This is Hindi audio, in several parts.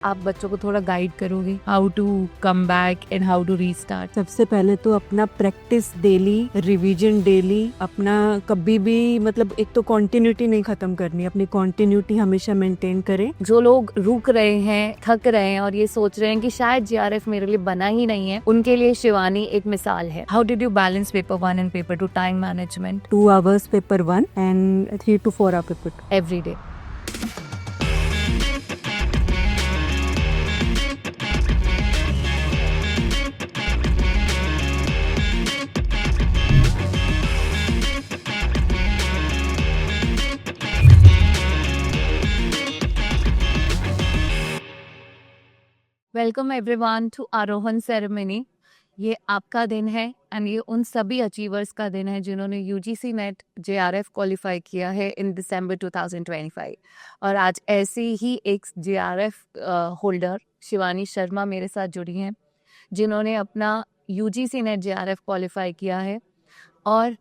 आप बच्चों को थोड़ा गाइड करोगे how to come back and how to restart? सबसे पहले तो अपना प्रैक्टिस डेली, रिवीजन डेली, अपना कभी भी मतलब एक तो कंटिन्यूटी नहीं खत्म करनी, अपनी कंटिन्यूटी हमेशा मेंटेन करें। जो लोग रुक रहे हैं, थक रहे हैं और ये सोच रहे हैं कि शायद जीआरएफ मेरे लिए बना ही नहीं है, उनके लिए शिवानी एक मिसाल है। How did you balance paper 1 and paper 2 time management? 2 hours paper 1 and 3 to 4 hour paper 2 every day. Welcome everyone to Aarohan ceremony. ये आपका दिन है एंड ये उन सभी अचीवर्स का दिन है जिन्होंने यूजीसी नेट जेआरएफ क्वालिफाई किया है इन दिसंबर 2025। और आज ऐसी ही एक जेआरएफ होल्डर शिवानी शर्मा मेरे साथ जुड़ी हैं जिन्होंने अपना यूजीसी नेट जेआरएफ क्वालिफाई किया है और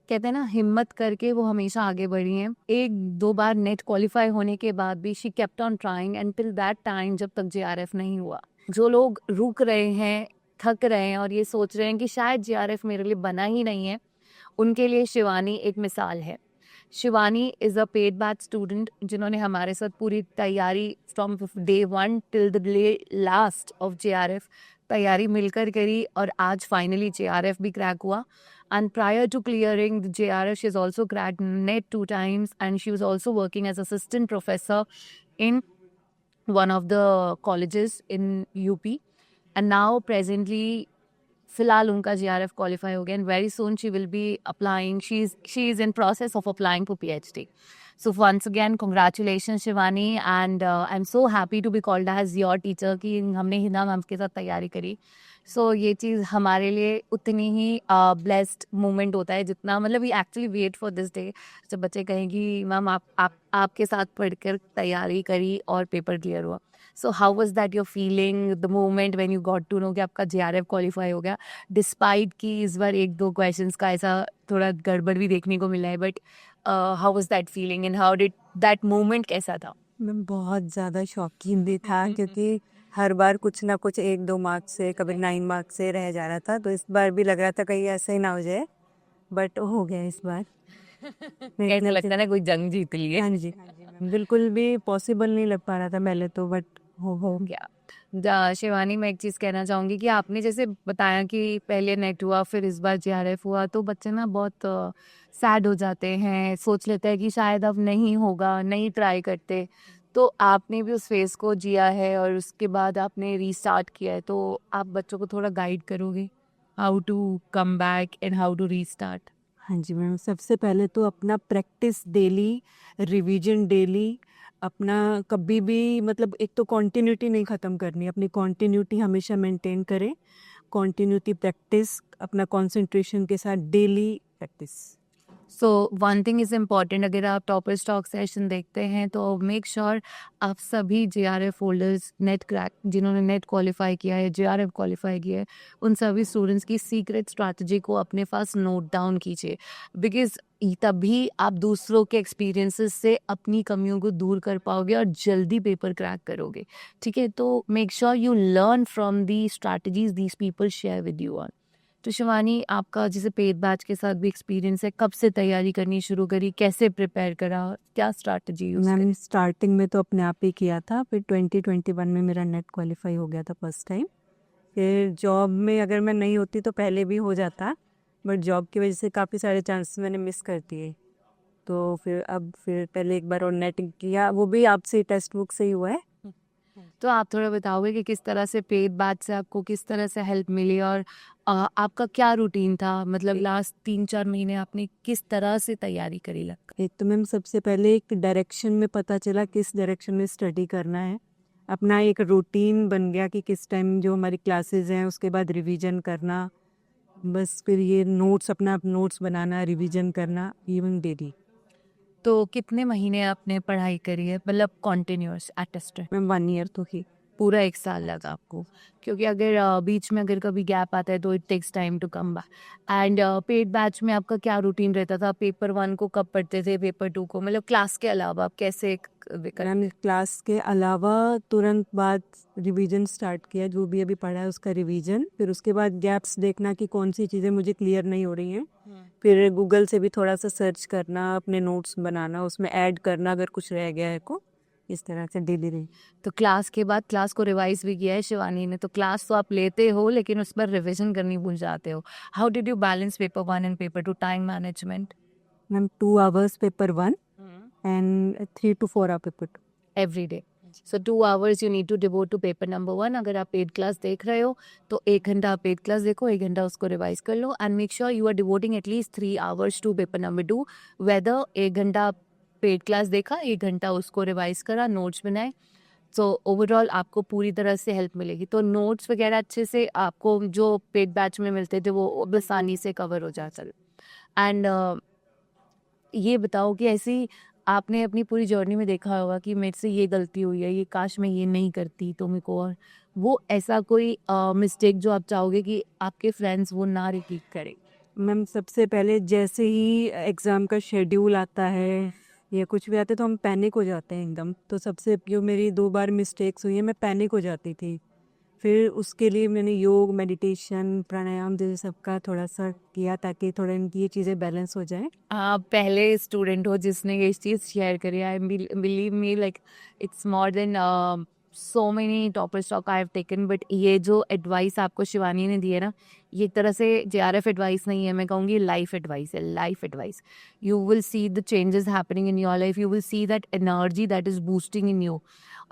कहते हैं ना, हिम्मत करके वो हमेशा आगे बढ़ी हैं। एक दो बार नेट क्वालिफाई होने के बाद भी she kept on trying until that time जब तक जेआरएफ नहीं हुआ। जो लोग रुक रहे हैं, थक रहे हैं और ये सोच रहे हैं कि शायद जेआरएफ मेरे लिए बना ही नहीं है, उनके लिए शिवानी एक मिसाल है। Shivani is a paid batch student जिन्होंने हमारे साथ पूरी तैयारी from day 1 till the day last of JRF तैयारी मिलकर करी और आज फाइनली जेआरएफ भी क्रैक हुआ। And prior to clearing the JRF, she's also cracked NET 2 times, and she was also working as assistant professor in one of the colleges in UP. And now presently, फिलहाल उनका JRF qualify हो गया and very soon she will be applying. She is in process of applying for PhD. So once again, congratulations Shivani, and I'm so happy to be called as your teacher कि हमने हिना मैम के साथ तैयारी करी। सो ये चीज़ हमारे लिए उतनी ही ब्लेस्ड मोमेंट होता है जितना, मतलब we actually wait for this day जब बच्चे कहेंगे मैम आपके साथ पढ़कर तैयारी करी और पेपर क्लियर हुआ। So how was that your feeling the moment when you got to know कि आपका जेआरएफ क्वालिफाई हो गया, डिस्पाइट कि इस बार एक दो क्वेश्चंस का ऐसा थोड़ा गड़बड़ भी देखने को मिला है, but how was that feeling and how did that moment कैसा था? मैं बहुत ज़्यादा शौकीन भी था क्योंकि हर बार कुछ ना कुछ 1-2 मार्क्स से, कभी 9 मार्क्स से रह जा रहा था, तो इस बार भी लग रहा था कहीं ऐसा ही ना हो जाए, बट हो गया इस बार। कैसा लगता है ना, कोई जंग जीत ली है। हाँ जी, बिल्कुल भी पॉसिबल नहीं लग पा रहा था पहले तो, बट हो गया। शिवानी, मैं एक चीज़ कहना चाहूँगी कि आपने जैसे बताया कि पहले नेट हुआ फिर इस बार जेआरएफ हुआ, तो बच्चे ना बहुत सैड हो जाते हैं, सोच लेते हैं कि शायद अब नहीं होगा, नहीं ट्राई करते। तो आपने भी उस फेज़ को जिया है और उसके बाद आपने रीस्टार्ट किया है, तो आप बच्चों को थोड़ा गाइड करोगे how to come back and how to restart? हाँ जी मैम, सबसे पहले तो अपना प्रैक्टिस डेली, रिवीजन डेली, अपना कभी भी मतलब एक तो कंटिन्यूटी नहीं ख़त्म करनी, अपनी कंटिन्यूटी हमेशा मेंटेन करें। कंटिन्यूटी प्रैक्टिस, अपना कंसंट्रेशन के साथ daily practice. So one thing is important, अगर आप टॉपर स्टॉक सेशन देखते हैं तो मेक श्योर आप सभी जेआरएफ होल्डर्स, नेट क्रैक जिन्होंने नेट क्वालिफाई किया है, जेआरएफ क्वालिफाई किया है, उन सभी स्टूडेंट्स की सीक्रेट स्ट्रैटेजी को अपने पास नोट डाउन कीजिए, बिकॉज तभी आप दूसरों के एक्सपीरियंसेस से अपनी कमियों को दूर कर पाओगे और जल्दी पेपर क्रैक करोगे। ठीक है, तो make sure you learn from the strategies these people share with you on. तो शिवानी, आपका जैसे पेड बैच के साथ भी एक्सपीरियंस है, कब से तैयारी करनी शुरू करी, कैसे प्रिपेयर करा, क्या स्ट्रैटेजी यूज मैम करी? स्टार्टिंग में तो अपने आप ही किया था, फिर 2021 में मेरा नेट क्वालिफाई हो गया था फर्स्ट टाइम। फिर जॉब में अगर मैं नहीं होती तो पहले भी हो जाता, बट जॉब की वजह से काफ़ी सारे चांसेस मैंने मिस कर दिए। तो फिर पहले एक बार और नेट किया, वो भी आपसे टेक्स्ट बुक से ही हुआ है। तो आप थोड़ा बताओगे कि किस तरह से पेड बैच से आपको किस तरह से हेल्प मिली और आपका क्या रूटीन था, मतलब लास्ट 3-4 महीने आपने किस तरह से तैयारी करी लगता? एक तो मैम सबसे पहले एक डायरेक्शन में पता चला किस डायरेक्शन में स्टडी करना है, अपना एक रूटीन बन गया कि किस टाइम जो हमारी क्लासेस हैं उसके बाद रिवीजन करना, बस फिर ये नोट्स, अपना नोट्स बनाना, रिवीजन करना, इवन डेली। तो कितने महीने आपने पढ़ाई करी है, मतलब कॉन्टिन्यूस एटेस्टेड? मैम 1 ईयर तो ही। पूरा 1 साल लगा आपको, क्योंकि अगर बीच में अगर कभी गैप आता है तो it takes time to come back. And paid batch में आपका क्या रूटीन रहता था? पेपर 1 को कब पढ़ते थे, पेपर 2 को? मतलब क्लास के अलावा आप कैसे मैम क्लास के अलावा तुरंत बाद रिवीजन स्टार्ट किया, जो भी अभी पढ़ा है उसका रिवीजन, फिर उसके बाद गैप्स देखना कि कौन सी चीज़ें मुझे क्लियर नहीं हो रही हैं, फिर गूगल से भी थोड़ा सा सर्च करना, अपने नोट्स बनाना, उसमें ऐड करना अगर कुछ रह गया है को, इस तरह से डेली रही। तो क्लास के बाद क्लास को रिवाइज भी किया है शिवानी ने, तो क्लास तो आप लेते हो लेकिन उस पर रिविजन करनी भूल जाते हो। How did you balance paper 1 and paper 2 time management? Ma'am 2 hours paper 1 and 3 to 4 hour paper 2 every day. So 2 hours you need to devote to paper number 1। अगर आप पेड क्लास देख रहे हो तो 1 घंटा आप पेड क्लास देखो, 1 घंटा उसको रिवाइज कर लो, and make sure you are devoting at least 3 hours to paper number 2। Whether 1 घंटा पेड क्लास देखा, 1 घंटा उसको रिवाइज करा, नोट्स बनाए, तो ओवरऑल आपको पूरी तरह से हेल्प मिलेगी। तो नोट्स वगैरह अच्छे से आपको जो पेड बैच में मिलते थे वो आसानी से कवर हो जाता है। एंड ये बताओ कि ऐसी आपने अपनी पूरी जर्नी में देखा होगा कि मेरे से ये गलती हुई है, ये काश मैं ये नहीं करती तो मेरे को, और वो ऐसा कोई मिस्टेक जो आप चाहोगे कि आपके फ्रेंड्स वो ना रिपीट करें? मैम सबसे पहले जैसे ही एग्ज़ाम का शेड्यूल आता है या कुछ भी आता है तो हम पैनिक हो जाते हैं एकदम, तो सबसे जो मेरी 2 बार मिस्टेक्स हुई है, मैं पैनिक हो जाती थी। फिर उसके लिए मैंने योग, मेडिटेशन, प्राणायाम जैसे सबका थोड़ा सा किया ताकि थोड़ा इनकी ये चीज़ें बैलेंस हो जाएं। आप पहले स्टूडेंट हो जिसने ये चीज़ शेयर करी। I believe me, like it's more than so many topper stock I have taken, but ये जो एडवाइस आपको शिवानी ने दी है ना, ये एक तरह से जेआरएफ एडवाइस नहीं है, मैं कहूँगी लाइफ एडवाइस है, life advice. You will see the changes happening in your life, you will see that energy that is boosting in you,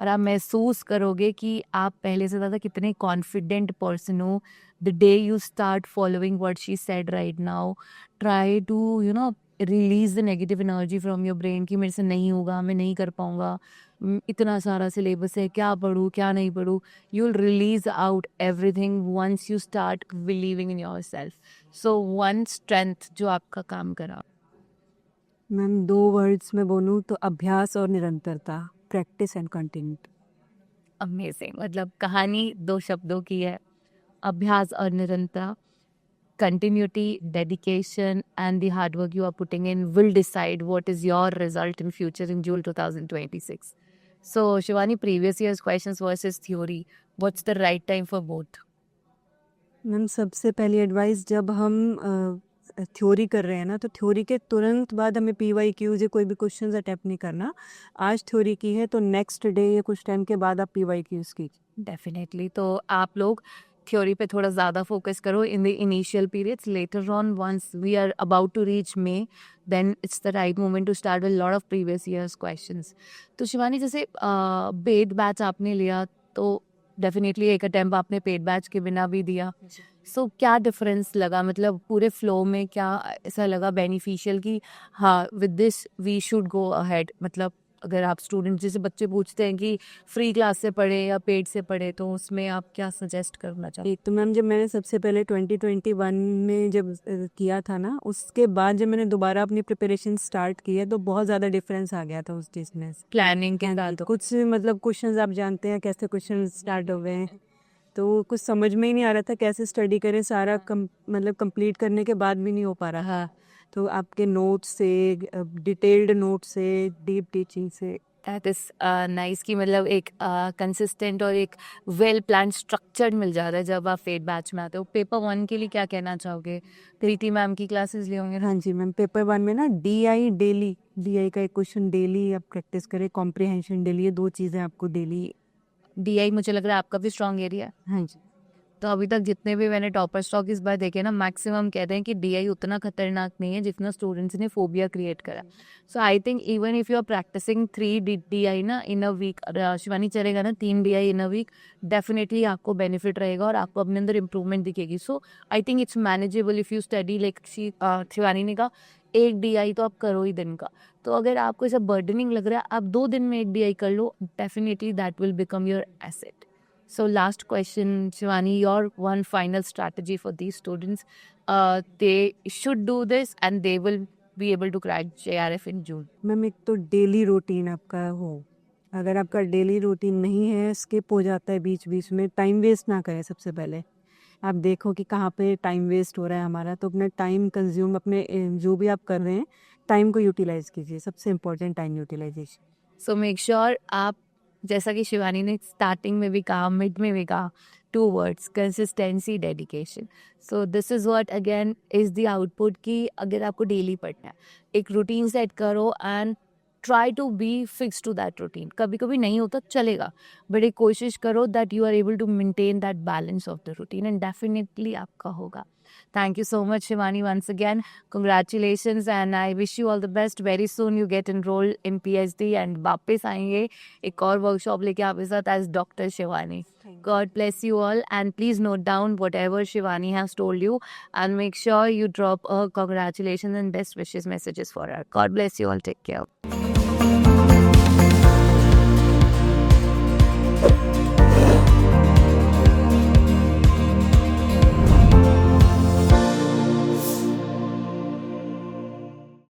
और आप महसूस करोगे कि आप पहले से ज़्यादा कितने कॉन्फिडेंट पर्सन हो the day you start following what she said right now. Try to release the negative energy from your brain कि मेरे से नहीं होगा, मैं नहीं कर पाऊंगा, इतना सारा सिलेबस है, क्या पढूं क्या नहीं पढूं। You will release out everything once you start believing in your self. So one strength जो आपका काम करा। मैम 2 वर्ड्स में बोलूँ तो अभ्यास और निरंतरता, प्रैक्टिस एंड कंटिन्यूटी। अमेजिंग, मतलब कहानी 2 शब्दों की है, अभ्यास और निरंतरता। Continuity, dedication, and the hard work you are putting in will decide what is your result in future in June 2026. So, Shivani, previous year's questions versus theory, what's the right time for both? Ma'am सबसे पहली एडवाइस, जब हम थ्योरी कर रहे हैं ना, तो थ्योरी के तुरंत बाद हमें PYQs या कोई भी क्वेश्चंस अटेम्प्ट नहीं करना। आज थ्योरी की है तो नेक्स्ट डे या कुछ टाइम के बाद आप PYQs कीजिए। डेफिनेटली, तो आप लोग थ्योरी पे थोड़ा ज़्यादा फोकस करो in the initial periods. Later on once we are about to reach May, then it's the right moment to start with lot of previous years questions. तो शिवानी, जैसे पेड बैच आपने लिया तो डेफिनेटली एक अटेम्प्ट आपने पेड बैच के बिना भी दिया, सो क्या डिफरेंस लगा, मतलब पूरे फ्लो में क्या ऐसा लगा बेनिफिशियल कि हाँ with this we should go ahead? मतलब अगर आप स्टूडेंट, जैसे बच्चे पूछते हैं कि फ्री क्लास से पढ़े या पेड से पढ़े, तो उसमें आप क्या सजेस्ट करना चाहते एक तो मैम जब मैंने सबसे पहले 2021 में जब किया था ना, उसके बाद जब मैंने दोबारा अपनी प्रिपरेशन स्टार्ट की है तो बहुत ज़्यादा डिफरेंस आ गया था उस चीज़ में। प्लानिंग के हाँ साथ? जी, कुछ मतलब क्वेश्चंस आप जानते हैं कैसे क्वेश्चन स्टार्ट हो गए हैं, तो कुछ समझ में ही नहीं आ रहा था कैसे स्टडी करें, सारा मतलब कंप्लीट करने के बाद भी नहीं हो पा रहा। तो आपके नोट्स से, डिटेल्ड नोट से, डीप टीचिंग से। दैट इज नाइस कि मतलब एक कंसिस्टेंट और एक वेल प्लान स्ट्रक्चर्ड मिल जाता है जब आप पेड बैच में आते हो। पेपर 1 के लिए क्या कहना चाहोगे? प्रीति मैम की क्लासेस लिए होंगे? हाँ जी मैम, पेपर 1 में ना DI का एक क्वेश्चन डेली आप प्रैक्टिस करें, कॉम्प्रिहेंशन डेली, ये 2 चीज़ें आपको डेली। डीआई मुझे लग रहा है आपका भी स्ट्रॉन्ग एरिया है। हाँ जी। तो अभी तक जितने भी मैंने टॉपर स्टॉक इस बार देखे ना, मैक्सिमम कहते हैं कि डीआई उतना खतरनाक नहीं है जितना स्टूडेंट्स ने फोबिया क्रिएट करा। So I think even if you are practising 3 DI ना इन अ वीक, शिवानी चलेगा ना 3 DI in a week, definitely आपको बेनिफिट रहेगा और आपको अपने अंदर इंप्रूवमेंट दिखेगी। So I think it's manageable if you study like Shivani ने कहा 1 डीआई तो आप करो ही दिन का। तो अगर आपको ऐसा बर्डनिंग लग रहा है, आप 2 दिन में 1 डीआई कर लो, definitely that will become your asset. So last question, Shivani, your one final strategy for these students. They should do this and they will be able to crack JRF in June. Ma'am एक तो डेली रूटीन आपका हो, अगर आपका डेली रूटीन नहीं है, स्किप हो जाता है बीच बीच में, टाइम वेस्ट ना करें। सबसे पहले आप देखो कि कहाँ पे टाइम वेस्ट हो रहा है हमारा, तो अपना टाइम कंज्यूम, अपने जो भी आप कर रहे हैं टाइम को यूटिलाइज कीजिए। सबसे important time utilisation. So make sure आप, जैसा कि शिवानी ने स्टार्टिंग में भी कहा, मिड में भी कहा, 2 words, consistency, dedication. So this is what again is the output कि अगर आपको डेली पढ़ना है, एक रूटीन सेट करो and try to be fix to that routine. कभी कभी नहीं होता चलेगा, बट एक कोशिश करो that you are able to maintain that balance of the routine and definitely आपका होगा। Thank you so much Shivani once again. Congratulations and I wish you all the best. Very soon you get enrolled in PhD and वापस आएंगे एक और वर्कशॉप लेके आपके साथ as Dr. Shivani. God bless you all and please note down whatever Shivani has told you and make sure you drop a congratulations and best wishes messages for her. God bless you all. Take care.